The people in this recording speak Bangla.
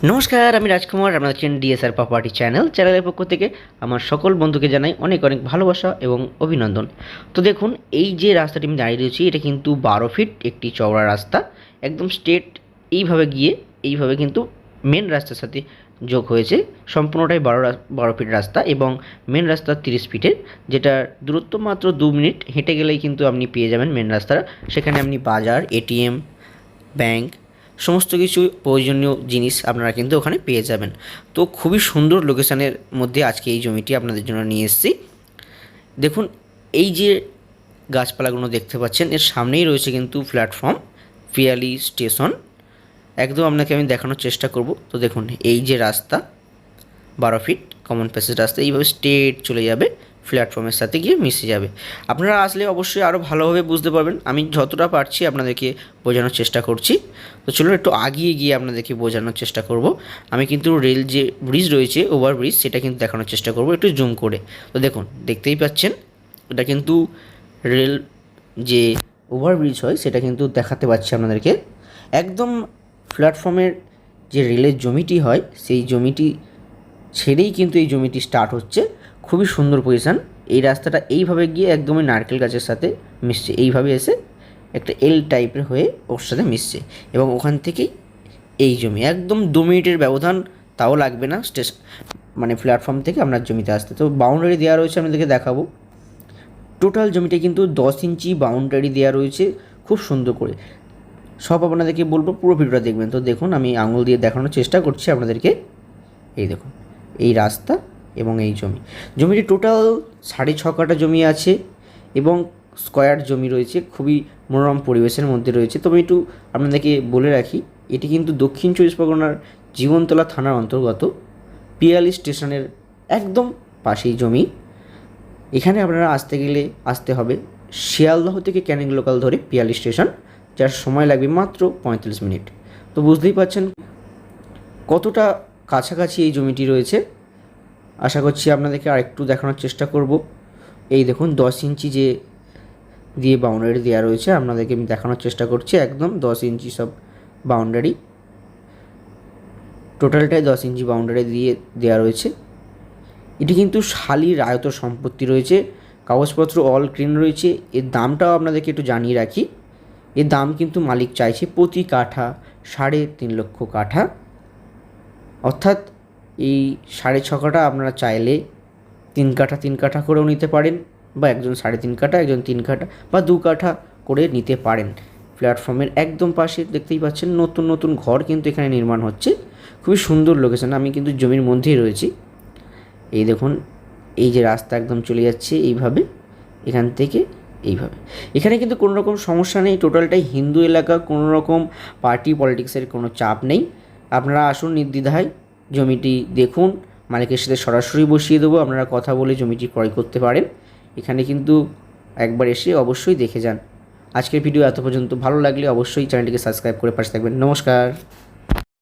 নমস্কার, আমি রাজকুমার। আপনারা দেখছেন ডিএসআর প্রপার্টি চ্যানেলের পক্ষ থেকে আমার সকল বন্ধুকে জানাই অনেক অনেক ভালোবাসা এবং অভিনন্দন। তো দেখুন, এই যে রাস্তাটি আমি দাঁড়িয়ে রয়েছি, এটা কিন্তু 12 ফিট একটি চওড়া রাস্তা। একদম স্ট্রেট এইভাবে গিয়ে এইভাবে কিন্তু মেন রাস্তার সাথে যোগ হয়েছে। সম্পূর্ণটাই 12 ফিট রাস্তা এবং মেন রাস্তা 30 ফিটের, যেটার দূরত্ব মাত্র 2 মিনিট হেঁটে গেলেই কিন্তু আপনি পেয়ে যাবেন মেন রাস্তাটা। সেখানে আপনি বাজার, এটিএম, ব্যাংক, সমস্ত কিছু প্রয়োজনীয় জিনিস আপনারা কিন্তু ওখানে পেয়ে যাবেন। তো খুবই সুন্দর লোকেশানের মধ্যে আজকে এই জমিটি আপনাদের জন্য নিয়ে এসেছি। দেখুন, এই যে গাছপালাগুলো দেখতে পাচ্ছেন, এর সামনেই রয়েছে কিন্তু প্ল্যাটফর্ম, পিয়ালি স্টেশন। একদম আপনাকে আমি দেখানোর চেষ্টা করব। তো দেখুন, এই যে রাস্তা 12 ফিট কমন প্যাসেজ রাস্তা এইভাবে স্ট্রেট চলে যাবে, প্ল্যাটফর্মের সাথে গিয়ে মিশে যাবে। আপনারা আসলে অবশ্যই আরও ভালোভাবে বুঝতে পারবেন। আমি যতটা পারছি আপনাদেরকে বোঝানোর চেষ্টা করছি। তো চলুন একটু আগিয়ে গিয়ে আপনাদেরকে বোঝানোর চেষ্টা করব। আমি কিন্তু রেল যে ব্রিজ রয়েছে, ওভারব্রিজ, সেটা কিন্তু দেখানোর চেষ্টা করব একটু জুম করে। তো দেখুন, দেখতেই পাচ্ছেন, এটা কিন্তু রেল যে ওভারব্রিজ হয় সেটা কিন্তু দেখাতে পাচ্ছি আপনাদেরকে। একদম প্ল্যাটফর্মের যে রেলের জমিটি হয় সেই জমিটি ছেড়েই কিন্তু এই জমিটি স্টার্ট হচ্ছে। খুবই সুন্দর পজিশান। এই রাস্তাটা এইভাবে গিয়ে একদমই নারকেল গাছের সাথে মিশছে, এইভাবে এসে একটা এল টাইপের হয়ে ওর সাথে মিশছে এবং ওখান থেকেই এই জমি একদম 2 মিনিটের ব্যবধান, তাও লাগবে না স্টেশন মানে প্ল্যাটফর্ম থেকে আপনার জমিতে আসতে। তো বাউন্ডারি দেওয়া রয়েছে, আপনাদেরকে দেখাবো। টোটাল জমিটা কিন্তু 10 ইঞ্চি বাউন্ডারি দেওয়া রয়েছে খুব সুন্দর করে। সব আপনাদেরকে বলবো, পুরো ভিডিওটা দেখবেন। তো দেখুন, আমি আঙুল দিয়ে দেখানোর চেষ্টা করছি আপনাদেরকে। এই দেখুন, এই রাস্তা এবং এই জমিটি টোটাল 6.5 কাঠা জমি আছে এবং স্কোয়ার জমি রয়েছে, খুবই মনোরম পরিবেশের মধ্যে রয়েছে। তো আমি একটু আপনাদেরকে বলে রাখি, এটি কিন্তু দক্ষিণ 24 পরগনার জীবনতলা থানার অন্তর্গত, পিয়ালি স্টেশনের একদম পাশেই জমি। এখানে আপনারা আসতে হবে শিয়ালদহ থেকে ক্যানিং লোকাল ধরে পিয়ালি স্টেশন, যার সময় লাগবে মাত্র 35 মিনিট। তো বুঝতেই পারছেন কতটা কাছাকাছি এই জমিটি রয়েছে। আশা করছি আপনাদেরকে আরেকটু দেখানোর চেষ্টা করব। এই দেখুন, 10 ইঞ্চি যে দিয়ে বাউন্ডারি দেওয়া রয়েছে, আপনাদেরকে আমি দেখানোর চেষ্টা করছি। একদম 10 ইঞ্চি সব বাউন্ডারি, টোটালটাই 10 ইঞ্চি বাউন্ডারি দিয়ে দেওয়া রয়েছে। এটি কিন্তু শালির আয়ত সম্পত্তি রয়েছে, কাগজপত্র অল ক্লিন রয়েছে। এর দামটাও আপনাদেরকে একটু জানিয়ে রাখি। এর দাম কিন্তু মালিক চাইছে প্রতি কাঠা 3.5 লক্ষ কাঠা, অর্থাৎ এই 6.5 কাঠা আপনারা চাইলে 3 কাঠা করেও নিতে পারেন, বা একজন 3.5 কাঠা, একজন 3 কাঠা বা 2 কাঠা করে নিতে পারেন। প্ল্যাটফর্মের একদম পাশে দেখতেই পাচ্ছেন নতুন নতুন ঘর কিন্তু এখানে নির্মাণ হচ্ছে। খুবই সুন্দর লোকেশন। আমি কিন্তু জমির মধ্যেই রয়েছি। এই দেখুন, এই যে রাস্তা একদম চলে যাচ্ছে এইভাবে, এখান থেকে এইভাবে। এখানে কিন্তু কোনো রকম সমস্যা নেই, টোটালটাই হিন্দু এলাকা, কোনো রকম পার্টি পলিটিক্সের কোনো চাপ নেই। আপনারা আসুন নির্দ্বিধায়, জমিটি দেখুন, মালিকের সাথে সরাসরি বসিয়ে দেবো, আপনারা কথা বলে জমিটি ক্রয় করতে পারেন। এখানে কিন্তু একবার এসে অবশ্যই দেখে যান। আজকের ভিডিও এত পর্যন্ত। ভালো লাগলে অবশ্যই চ্যানেলটিকে সাবস্ক্রাইব করে পাশে থাকবেন। নমস্কার।